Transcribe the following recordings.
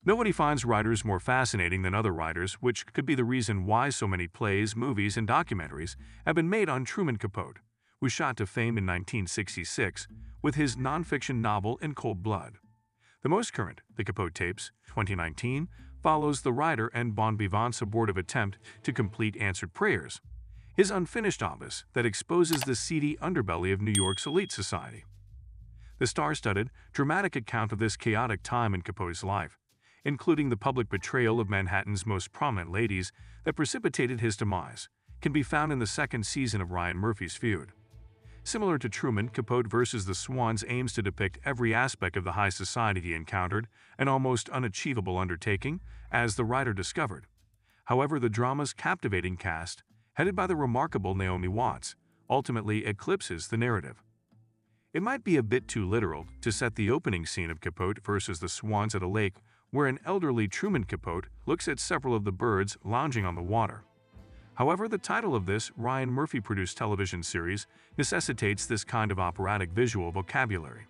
Nobody finds writers more fascinating than other writers, which could be the reason why so many plays, movies, and documentaries have been made on Truman Capote, who shot to fame in 1966 with his nonfiction novel In Cold Blood. The most current, The Capote Tapes, 2019, follows the writer and bon vivant's abortive attempt to complete Answered Prayers, his unfinished opus that exposes the seedy underbelly of New York's elite society. The star-studded, dramatic account of this chaotic time in Capote's life, including the public betrayal of Manhattan's most prominent ladies that precipitated his demise, can be found in the second season of Ryan Murphy's Feud. Similar to Truman, Capote vs. the Swans aims to depict every aspect of the high society he encountered, an almost unachievable undertaking, as the writer discovered. However, the drama's captivating cast, headed by the remarkable Naomi Watts, ultimately eclipses the narrative. It might be a bit too literal to set the opening scene of Capote vs. the Swans at a lake where an elderly Truman Capote looks at several of the birds lounging on the water. However, the title of this Ryan Murphy-produced television series necessitates this kind of operatic visual vocabulary.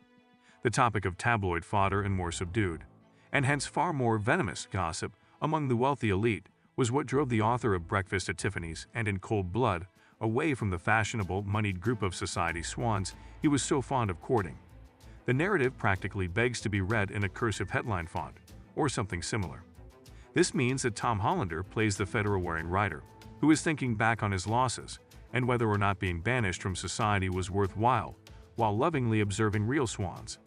The topic of tabloid fodder and more subdued, and hence far more venomous gossip among the wealthy elite was what drove the author of Breakfast at Tiffany's and In Cold Blood away from the fashionable, moneyed group of society swans he was so fond of courting. The narrative practically begs to be read in a cursive headline font, or something similar. This means that Tom Hollander plays the fedora-wearing writer, who is thinking back on his losses and whether or not being banished from society was worthwhile, while lovingly observing real swans.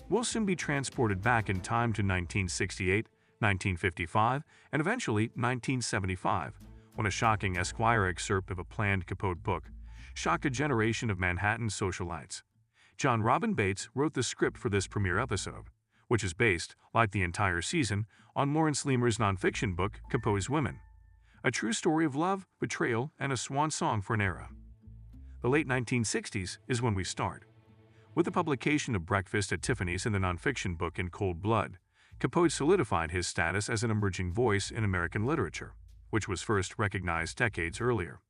We'll soon be transported back in time to 1968, 1955, and eventually 1975, when a shocking Esquire excerpt of a planned Capote book shocked a generation of Manhattan socialites. John Robin Bates wrote the script for this premiere episode, which is based, like the entire season, on Lawrence Leamer's nonfiction book Capote's Women, a true story of love, betrayal, and a swan song for an era. The late 1960s is when we start. With the publication of Breakfast at Tiffany's and the nonfiction book In Cold Blood, Capote solidified his status as an emerging voice in American literature, which was first recognized decades earlier.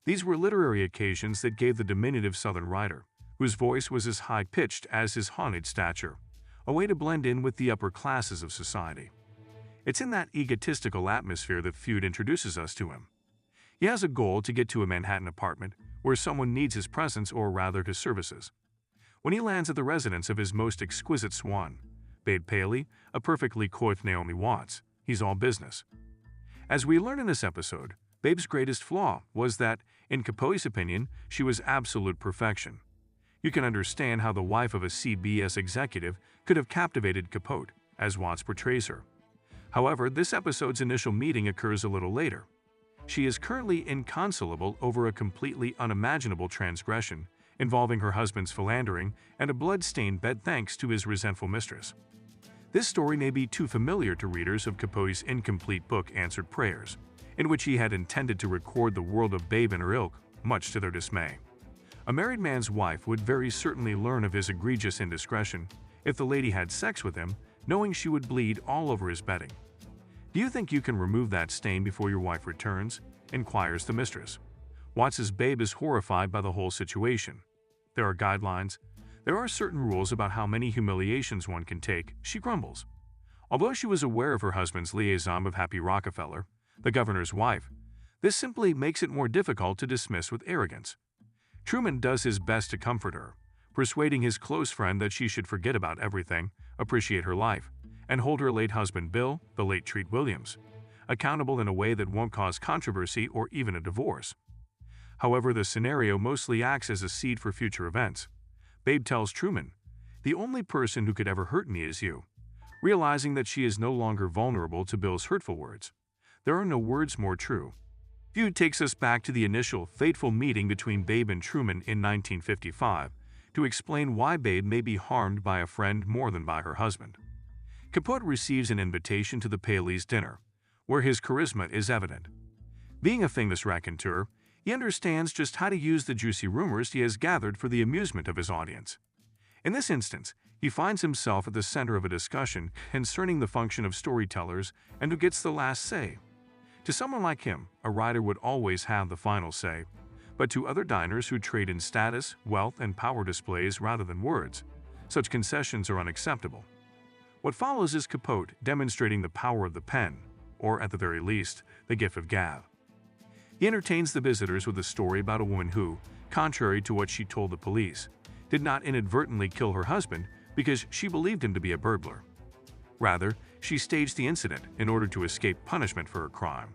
These were literary occasions that gave the diminutive Southern writer, whose voice was as high-pitched as his haunted stature, a way to blend in with the upper classes of society. It's in that egotistical atmosphere that Feud introduces us to him. He has a goal to get to a Manhattan apartment where someone needs his presence or rather his services. When he lands at the residence of his most exquisite swan, Babe Paley, a perfectly coiffed Naomi Watts, he's all business. As we learn in this episode, Babe's greatest flaw was that, in Capote's opinion, she was absolute perfection. You can understand how the wife of a CBS executive could have captivated Capote, as Watts portrays her. However, this episode's initial meeting occurs a little later. She is currently inconsolable over a completely unimaginable transgression involving her husband's philandering and a blood-stained bed thanks to his resentful mistress. This story may be too familiar to readers of Capote's incomplete book Answered Prayers, in which he had intended to record the world of Babe and her ilk, much to their dismay. A married man's wife would very certainly learn of his egregious indiscretion if the lady had sex with him, knowing she would bleed all over his bedding. "Do you think you can remove that stain before your wife returns?" inquires the mistress. Watts's Babe is horrified by the whole situation. There are guidelines. There are certain rules about how many humiliations one can take, she grumbles. Although she was aware of her husband's liaison with Happy Rockefeller, the governor's wife, this simply makes it more difficult to dismiss with arrogance. Truman does his best to comfort her, persuading his close friend that she should forget about everything, appreciate her life, and hold her late husband Bill, the late Treat Williams, accountable in a way that won't cause controversy or even a divorce. However, the scenario mostly acts as a seed for future events. Babe tells Truman, "The only person who could ever hurt me is you," realizing that she is no longer vulnerable to Bill's hurtful words. There are no words more true. Feud takes us back to the initial, fateful meeting between Babe and Truman in 1955 to explain why Babe may be harmed by a friend more than by her husband. Capote receives an invitation to the Paleys' dinner, where his charisma is evident. Being a famous raconteur, he understands just how to use the juicy rumors he has gathered for the amusement of his audience. In this instance, he finds himself at the center of a discussion concerning the function of storytellers and who gets the last say. To someone like him, a writer would always have the final say, but to other diners who trade in status, wealth, and power displays rather than words, such concessions are unacceptable. What follows is Capote demonstrating the power of the pen, or at the very least, the gift of gab. He entertains the visitors with a story about a woman who, contrary to what she told the police, did not inadvertently kill her husband because she believed him to be a burglar. Rather, she staged the incident in order to escape punishment for her crime.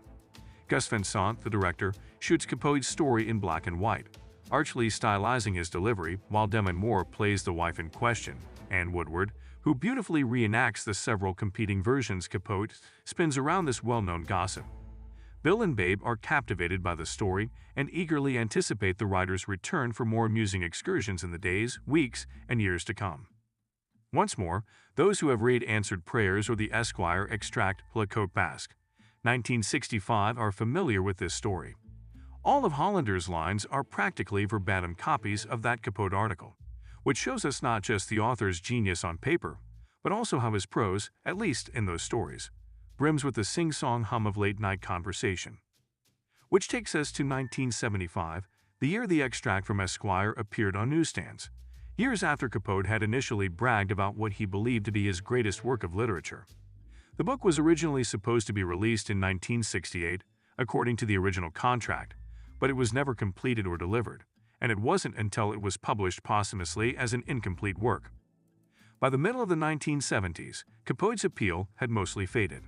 Gus Van Sant, the director, shoots Capote's story in black and white, archly stylizing his delivery, while Demi Moore plays the wife in question, Anne Woodward, who beautifully reenacts the several competing versions Capote spins around this well-known gossip. Bill and Babe are captivated by the story and eagerly anticipate the writer's return for more amusing excursions in the days, weeks, and years to come. Once more, those who have read Answered Prayers or the Esquire extract Le Cote Basque, 1965 are familiar with this story. All of Hollander's lines are practically verbatim copies of that Capote article, which shows us not just the author's genius on paper, but also how his prose, at least in those stories, brims with the sing-song hum of late-night conversation. Which takes us to 1975, the year the extract from Esquire appeared on newsstands, years after Capote had initially bragged about what he believed to be his greatest work of literature. The book was originally supposed to be released in 1968, according to the original contract, but it was never completed or delivered, and it wasn't until it was published posthumously as an incomplete work. By the middle of the 1970s, Capote's appeal had mostly faded.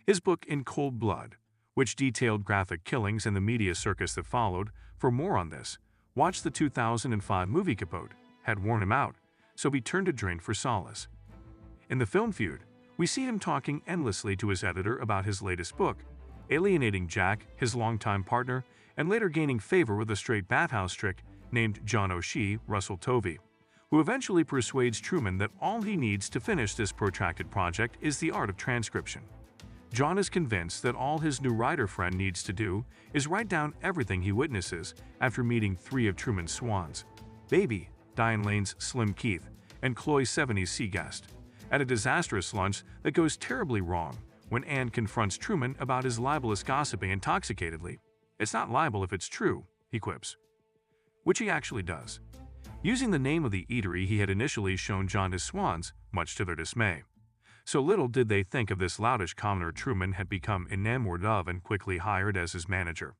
His book In Cold Blood, which detailed graphic killings and the media circus that followed, for more on this, watch the 2005 movie Capote, had worn him out, so he turned to drink for solace. In the film Feud, we see him talking endlessly to his editor about his latest book, alienating Jack, his longtime partner, and later gaining favor with a straight bathhouse trick named John O'Shea, Russell Tovey, who eventually persuades Truman that all he needs to finish this protracted project is the art of transcription. John is convinced that all his new writer friend needs to do is write down everything he witnesses after meeting 3 of Truman's swans, Baby, Diane Lane's Slim Keith, and Chloe Sevigny's Seaguest, at a disastrous lunch that goes terribly wrong when Anne confronts Truman about his libelous gossiping intoxicatedly. "It's not libel if it's true," he quips. Which he actually does, using the name of the eatery he had initially shown John his swans, much to their dismay. So little did they think of this loutish commoner Truman had become enamored of and quickly hired as his manager.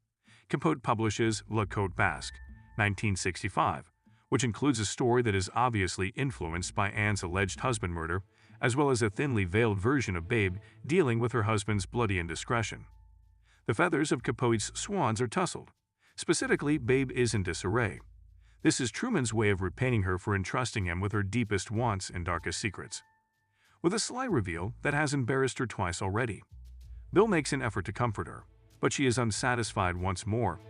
Capote publishes Le Cote Basque, 1965, which includes a story that is obviously influenced by Anne's alleged husband murder, as well as a thinly veiled version of Babe dealing with her husband's bloody indiscretion. The feathers of Capote's swans are tousled. Specifically, Babe is in disarray. This is Truman's way of repaying her for entrusting him with her deepest wants and darkest secrets. With a sly reveal that has embarrassed her twice already. Bill makes an effort to comfort her, but she is unsatisfied once more.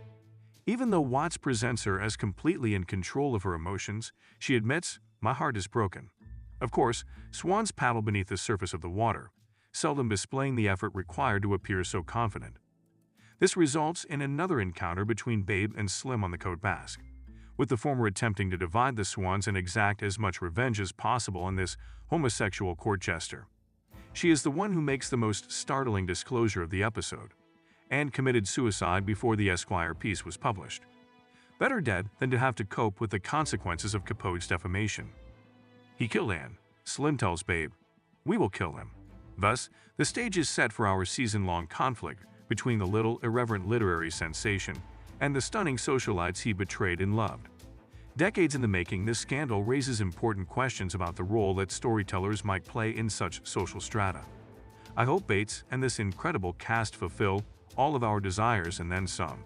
Even though Watts presents her as completely in control of her emotions, she admits, "My heart is broken." Of course, swans paddle beneath the surface of the water, seldom displaying the effort required to appear so confident. This results in another encounter between Babe and Slim on the Cote Basque, with the former attempting to divide the swans and exact as much revenge as possible on this homosexual court jester. She is the one who makes the most startling disclosure of the episode, and committed suicide before the Esquire piece was published. Better dead than to have to cope with the consequences of Capote's defamation. "He killed Anne," Slim tells Babe. "We will kill him." Thus, the stage is set for our season-long conflict between the little, irreverent literary sensation and the stunning socialites he betrayed and loved. Decades in the making, this scandal raises important questions about the role that storytellers might play in such social strata. I hope Bates and this incredible cast fulfill all of our desires and then some.